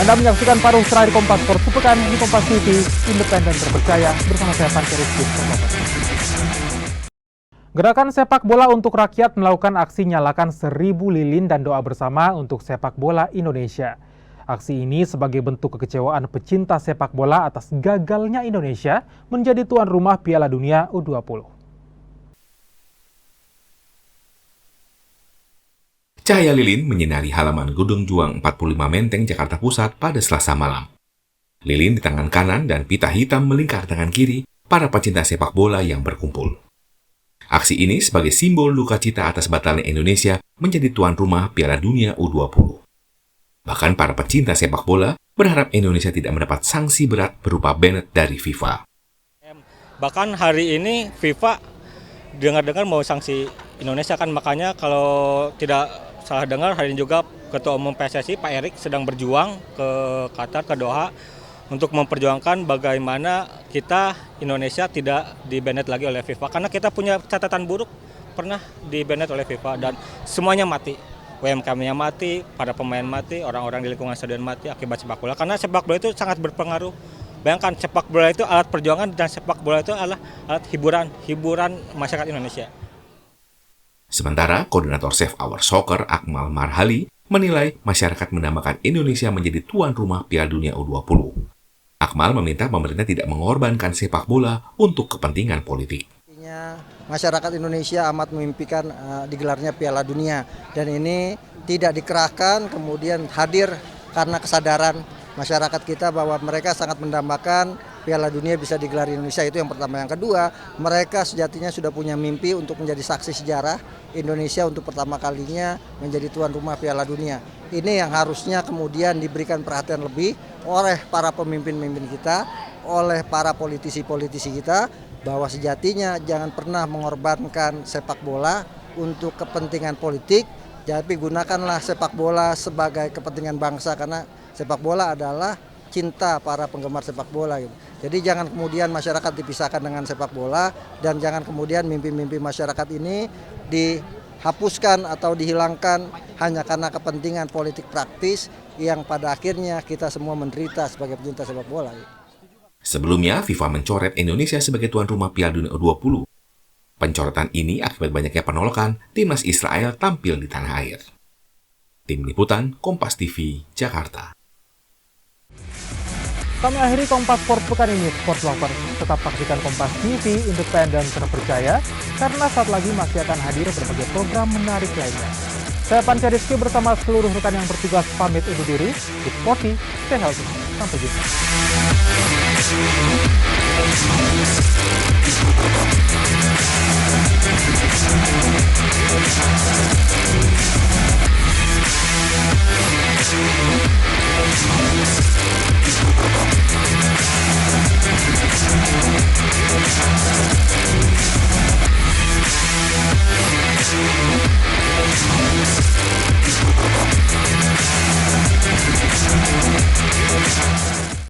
Anda menyaksikan paruh terakhir Kompas Sport sepekan di Kompas TV, independen terpercaya, bersama saya Panca Rizky. Gerakan sepak bola untuk rakyat melakukan aksi nyalakan 1000 lilin dan doa bersama untuk sepak bola Indonesia. Aksi ini sebagai bentuk kekecewaan pecinta sepak bola atas gagalnya Indonesia menjadi tuan rumah Piala Dunia U20. Cahaya lilin menyinari halaman Gedung Juang 45 Menteng, Jakarta Pusat pada Selasa malam. Lilin di tangan kanan dan pita hitam melingkar tangan kiri para pecinta sepak bola yang berkumpul. Aksi ini sebagai simbol duka cita atas batalnya Indonesia menjadi tuan rumah Piala Dunia U20. Bahkan para pecinta sepak bola berharap Indonesia tidak mendapat sanksi berat berupa ban dari FIFA. Bahkan hari ini FIFA dengar-dengar mau sanksi Indonesia kan, makanya kalau tidak salah dengar hari ini juga Ketua Umum PSSI Pak Erik sedang berjuang ke Qatar, ke Doha untuk memperjuangkan bagaimana kita Indonesia tidak di-banned lagi oleh FIFA, karena kita punya catatan buruk pernah di-banned oleh FIFA dan semuanya mati. UMKM-nya mati, para pemain mati, orang-orang di lingkungan stadion mati akibat sepak bola, karena sepak bola itu sangat berpengaruh. Bayangkan, sepak bola itu alat perjuangan dan sepak bola itu adalah alat hiburan masyarakat Indonesia. Sementara Koordinator Save Our Soccer Akmal Marhali menilai masyarakat mendambakan Indonesia menjadi tuan rumah Piala Dunia U20. Akmal meminta pemerintah tidak mengorbankan sepak bola untuk kepentingan politik. Masyarakat Indonesia amat memimpikan digelarnya Piala Dunia, dan ini tidak dikerahkan kemudian hadir karena kesadaran masyarakat kita bahwa mereka sangat mendambakan Piala Dunia bisa digelar di Indonesia. Itu yang pertama. Yang kedua, mereka sejatinya sudah punya mimpi untuk menjadi saksi sejarah Indonesia untuk pertama kalinya menjadi tuan rumah Piala Dunia. Ini yang harusnya kemudian diberikan perhatian lebih oleh para pemimpin-pemimpin kita, oleh para politisi-politisi kita, bahwa sejatinya jangan pernah mengorbankan sepak bola untuk kepentingan politik, tapi gunakanlah sepak bola sebagai kepentingan bangsa, karena sepak bola adalah cinta para penggemar sepak bola gitu. Jadi jangan kemudian masyarakat dipisahkan dengan sepak bola, dan jangan kemudian mimpi-mimpi masyarakat ini dihapuskan atau dihilangkan hanya karena kepentingan politik praktis yang pada akhirnya kita semua menderita sebagai pecinta sepak bola gitu. Sebelumnya, FIFA mencoret Indonesia sebagai tuan rumah Piala Dunia U20. Pencoretan ini akibat banyaknya penolakan timnas Israel tampil di tanah air. Tim Liputan Kompas TV, Jakarta. Kami akhiri Kompas Sport pekan ini, Sport Lovers. Tetap saksikan Kompas TV, independen terpercaya, karena saat lagi masih akan hadir berbagai program menarik lainnya. Saya Panca Rizky bersama seluruh rekan yang bertugas pamit undur diri. Keep sporty, stay healthy. Sampai jumpa.